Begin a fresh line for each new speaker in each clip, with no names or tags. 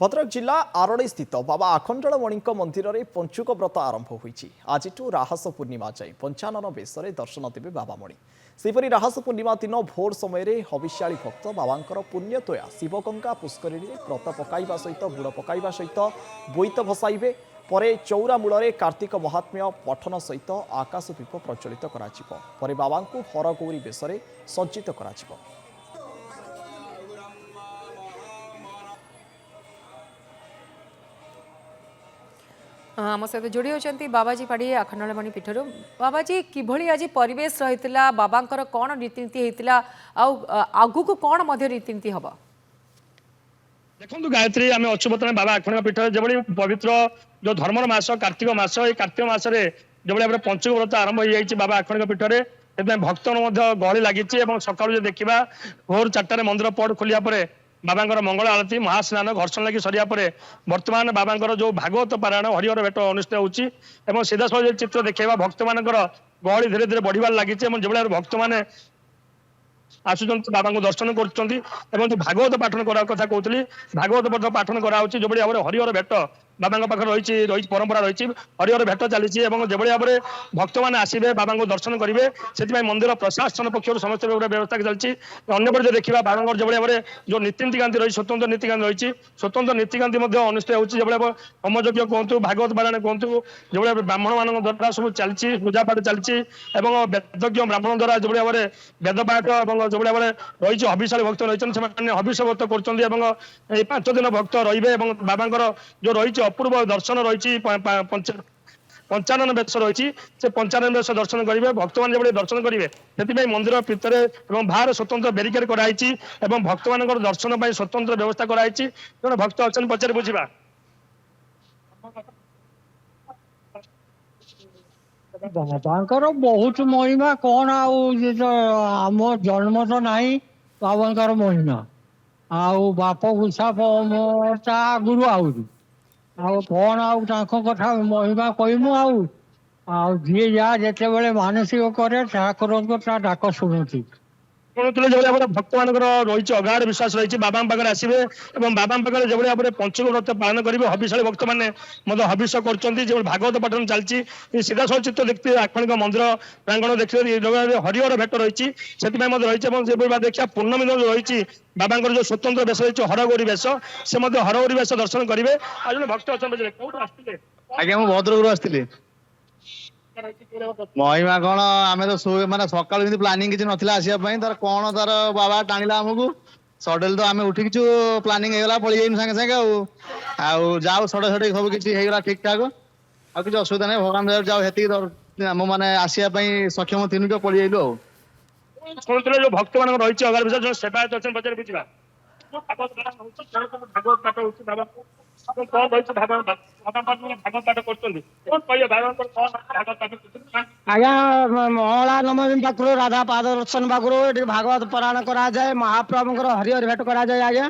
भद्रक जिला आरड़ी स्थित बाबा आखंडलमणि मंदिर में पंचुक व्रत आरंभ होती आज राहस पूर्णिमा जाए पंचानन बेश दर्शन देवे बाबामणि सेपरी राहस पूर्णिमा दिन भोर समय हविष्याली भक्त बाबांकर पुण्यतोया शिवगंगा पुष्करी व्रत पकाइबा सहित बुड़ पकाइबा सहित बोईत भसाइबे परे चौरा मूल कार्तिक महात्म्य पठन सहित आकाशदीप प्रज्वलित कर बाबा को हरगौरी बेश सज्जित कर
आम सहित जोड़ी होती बाबाजी पाड़ी आखंडलमणि पीठर बाबाजी किभली आज परिवेश रही बाबांकर कौन रीतिनीति होता आगु को कौन रीतिनीति हम
देखो गायत्री आम अच्छु बर्तमान बाबा आखंड पीठ जो पवित्र जो धर्मर मास कार्तिक मास ये कार्तिक मासरे जो भाई पंचुक व्रत आरंभ हो जाए बाबा आखंड पीठरे भक्त गहली लगी सकाळु देखा भोर 4टार मंदिर पट खोलिया बाबांकर मंगल आरती महास्नान घर्षण लगी सरिया बर्तमान बाबांकर जो भागवत पारायण हरिहर भेट अनुष्ठित होती सीधासल चित्र देखा भक्त मान गहली धीरे धीरे बढ़िबार लगी जो भाई भक्त मैंने आसुंच बाबा को दर्शन कर भागवत पाठन करा कथा कहती भागवत पाठन कराऊँ जो भाई हरिहर भेट बाबा पाखे रही परंपरा रही हरिहर भेट चली जो भाई भाव भक्त मैंने आसवे बाबा को दर्शन करेंगे से मंदिर प्रशासन पक्ष समस्त व्यवस्था चलती अंपटे जो देखा बाबा जो भाई जो नीतिकांति रही स्वतंत्र नीतिकांति रही स्वतंत्र नीतिकांति अनुष्ठित होती जो भाई होमयज्ञ कहतु भागवत पारायण कहतु जो भाई ब्राह्मण मान द्वारा सब चलती पूजापाठ चलती वेदज्ञ ब्राह्मण द्वारा जो भाई भाव वेदपाठ और जो भाई रही हविशाली भक्त रही हविष व्रत कर 5 दिन भक्त रे बाबा जो रही अपूर्व दर्शन रही पंचानन बेश रही से पंचानन बेश दर्शन करेंगे भक्त मान जो दर्शन करेंगे से मंदिर भितर बाहर स्वतंत्र बेरिकेड कराई भक्त मान दर्शन पर स्वतंत्र व्यवस्था कराई जब भक्त अच्छा पचार बुझा
बाबांकर बहुत महिमा कौन आम जन्म तो नहीं बाबांकर महिमा आउ बाप गुसा आगुरी कौन कथा महिमा कहमु जी जा जिते बड़े मानसिक करे ठाकुर डाक शुणुती
शुणुले जो भाई भक्त मान रही अगाध विश्वास रही बाबा पाखे आसवे और बाबा पाखे जो भाई भाव पंचुक व्रत पालन करेंगे हविशाली भक्त मैंने हविष कर भागवत पाठन चलती सीधासल चित्र देखते आखंडिक मंदिर प्रांगण देखिए हरिहर भेट रही से रही देखा पूर्णमी दिन रही बाबा जो स्वतंत्र बेश रही हरगौरी बेश से हरगौरी बेश दर्शन करेंगे आज जो भक्त अच्छा
आज्ञा मु भद्रक आसती महिमा कौन आम तो माने सकाल प्लानिंग किसी नाला आसवाई तार कौन तार बाबा टाणिला आमको सडल तो आम उठिकीचु प्लानिंग होगा पलि जाइम सागे सागे जाओ सड़े सड़े सब किसी ठीक ठाक आ कि असुविधा नहीं भगवान जाओ हेती आम मैंने आसवाई सक्षम थी पलि जाइलु
शुणुले जो भक्त मान रही अगार विश्वास जो सेवायत अच्छे पचार बुझा भागवत पाठ होती बाबा
आज्ञा महला नवमी पाखु राधा पाद दर्शन पाखु ये भागवत पारायण कराए महाप्रभुंर हरिहर भेट कराए आज्ञा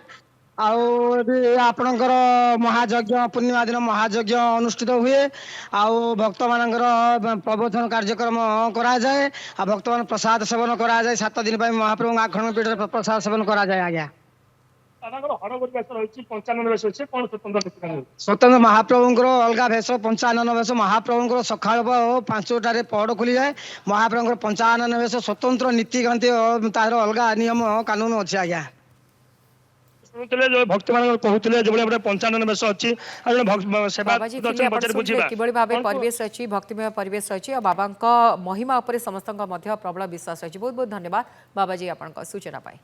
आपणकर महायज्ञ पूर्णिमा दिन महायज्ञ अनुष्ठित हुए आउ भक्त मान प्रवचन कार्यक्रम कराए भक्त मान प्रसाद सेवन कराए 7 दिन महाप्रभु आखंड पीठ प्रसाद सेवन कराए आज्ञा स्वतंत्र महाप्रभुंर अलग भेष पंचानन बेश महाप्रभुंर सका 5टार पहड़ खोली जाए महाप्रभुंर पंचानन बेश स्वतंत्र नीतिकांति तार अलग नियम कानून अच्छे आज्ञा
शुणुले जो भक्त मान कहते जो भाई पंचानन बेश अच्छी
किभली भाव परिवेश रही भक्तिमय परिवेश रही बाबा महिमा समस्त प्रबल विश्वास रही बहुत बहुत धन्यवाद बाबाजी आपन सूचना पाई।